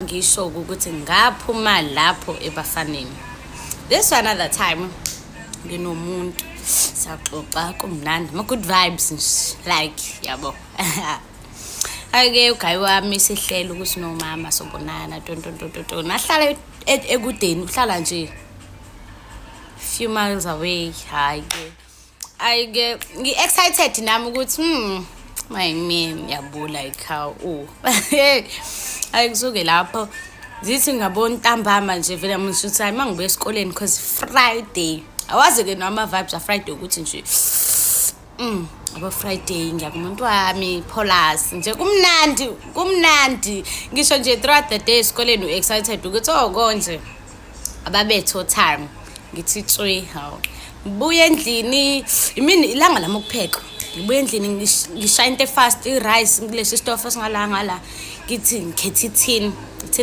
ngisho ukuthi ngaphuma lapho ebafaneni. This another time nginomuntu saxoxa kumnandi ma-good vibes nje like yabo. Ake ugayi wami sihlela ukuthi nomama sobonana tonto nahlala ekudeni uhlala nje few miles away. Hayi ke ngi-excited nami ukuthi my man yabo like how ayikusuke lapho zithi ngabona ntambama nje vele manje hayi mangibuye esikoleni because Friday awazi-ke noma vibes Friday ukuthi nje abo Friday ngiyakumuntu wami Paulus nje kumnandi ngisho nje throughout the day esikoleni excited ukuthi konje ababetho time ngithi tswe hawo ngibuye endlini imini ilanga lami ukupheka ngibuye endlini ngishaya into fast i-rice ngilesi stove singalanga la ngithi ngikhethe tin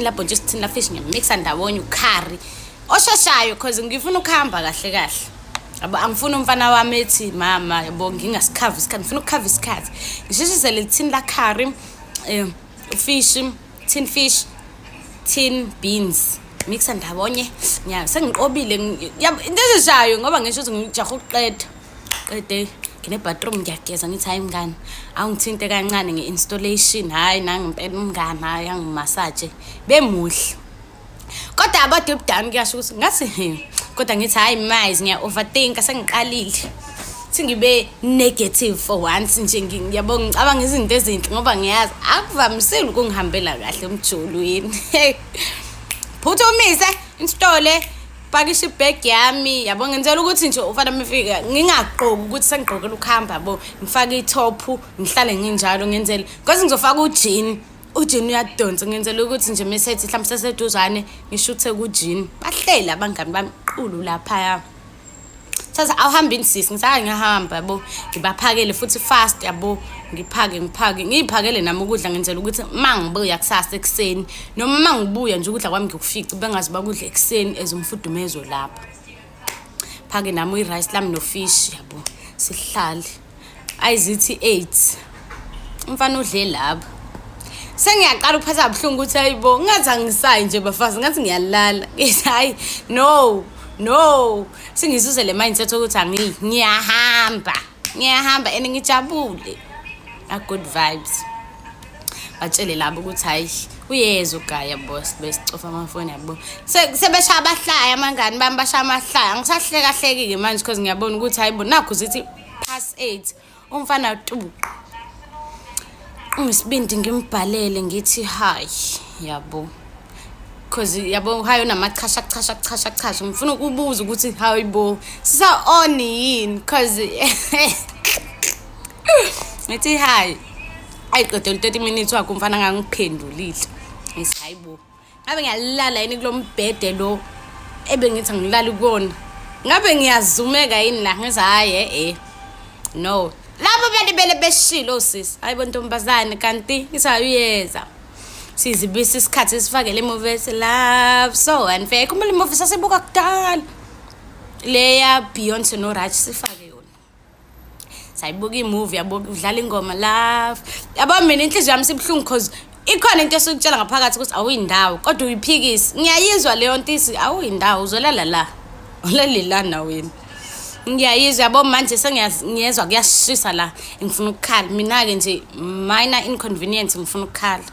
lapho just tin la fish ngimixa ndawonye ucurry oshashayo because ngifuna ukuhamba kahle abo angifuni umfana wami ethi mama yabo ngingasikhavi isikhathi ngifuna ukukhava isikhathi ngishishisele tin la curry fish tin fish tin beans mixa ndawonye sengiqobile into ezishayo ngoba ngisho ukuthi ngijaha ukuqede ngine bathroom ngiyageza ngithi hayi mngani awungithinte kancane nge-installation hayi nangempela umngani hayi angimassage bemuhle kodwa aba deep down ngiyasho ukuthi ngathi kodwa ngithi hayi mayizi ngiya overthink sengiqalile singibe negative for once nje ngiyabonga ngicabanga izinto ezinhle ngoba ngiyazi akuvamisile ukungihambela kahle umjolweni phuthumise installe pakisha ibag yami yabo ngenzela ukuthi nje ufana mfika ngingaqoki ukuthi sengigqokela ukuhamba yabo ngifake itop ngihlale nginjalo ngenzela because ngizofaka ujini uyadonsa ngenzela ukuthi nje mesethi mhlawumbe seseduzane ngishuthe kujini bahleli abangani bamqulu lapha sasa awuhambini sisi ngisake ngihamba yabo ngibaphakele futhi fast yabo ngiphakele nami ukudla ngenzela ukuthi mangibuya kusasa ekseni noma mangibuya nje ukudla kwami ngikufica bengazi bakudla ekseni ezumfudumezo lapha phake nami i-rice lami no-fish yabo sihlale ayizithi 8 umfana udle lapha sengiyaqala ukuphatha kabuhlungu ukuthi hayibo ngathi angisayi nje bafazi ngathi ngiyalala ngithi hayi no singizuse le mindset ukuthi ngiyahamba and ngijabule good vibes batshele labo ukuthi hayi uyeza ugaya boss besicofa amafoni yabo sebeshaya abahlaya amangani bami bashaya amahlaya ngisahleka manje because ngiyabona ukuthi hayibo nakho zithi past 8 umfana tuqa ngisibindi ngimbhalele ngithi hayi yabo because yabo hayo namachasha ngifuna ukubuza ukuthi hayibo sisa on yini because ngithi hayi ayiqede 30 minutes wakho umfana ngangiphendulile ngithi hayibo ngabe ngiyalala yini kulombhede lo ebengithi ngilala ukona ngabe ngiyazumeka yini la ngithi hayi no labo bele beshilo sisi hayibo ntombazane kanti ngisayuyeza sizibisa isikhathi sifake le movie love so unfair kuma le movie sasibuka kudala leya Beyonce no Raj sifake yona sayibuka imovie yabo udlala ingoma love yabo mina inhliziyo yami sibhlungu because ikhona into esukutshela ngaphakathi ukuthi awuyindawo kodwa uyiphikisi ngiyayizwa leyo nto awuyindawo uzolala la olala na wena ngiyayizwa yabo manje sengiyezwa kuyashisa la ngifuna ukukhala mina ke nje minor inconvenience ngifuna ukukhala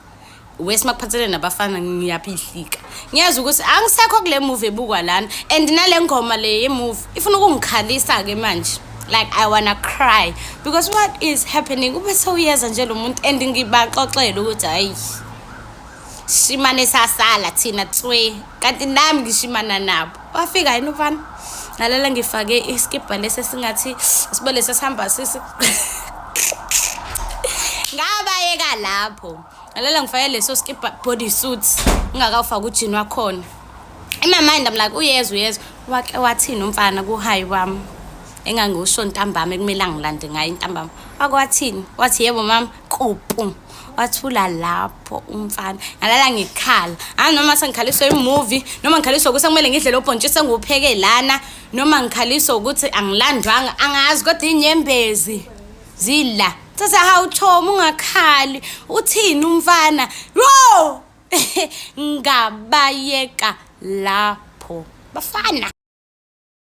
wesimaphathele nabafana ngiyaphihlika ngiyazi ukuthi angisekho kule movie ebukwa lana and nale ngoma le movie ifuna ukungikhalisa ke manje like I wanna cry because what is happening ube sewuyeza nje lo muntu and ngibaxoxela ukuthi hayi shimane sasala thina tswe kanti nami ngishimana nabo wafika yini ufana nalala ngifake iskipa lese singathi sibole sesihamba sisi ngabayeka lapho nalala ngifake leso skipa body suit ngingakawufaka ujini wakhona in my mind I'm like uyeza wake wathini umfana ku high wami engangisho ntambama ekumele ngilande ngayo intambama wakwathini wathi yebo mama kupu wathula lapho umfana ngalala ngikhala noma sengikhaliswa imovie noma ngikhaliswa ukuthi kumele ngidle lo bhontshisi engiwupheke lana noma ngikhaliswa ukuthi angilandwanga angazi kodwa inyembezi zila sasa hawuthoma ungakhali uthini umfana wo ngabayeka lapho bafana.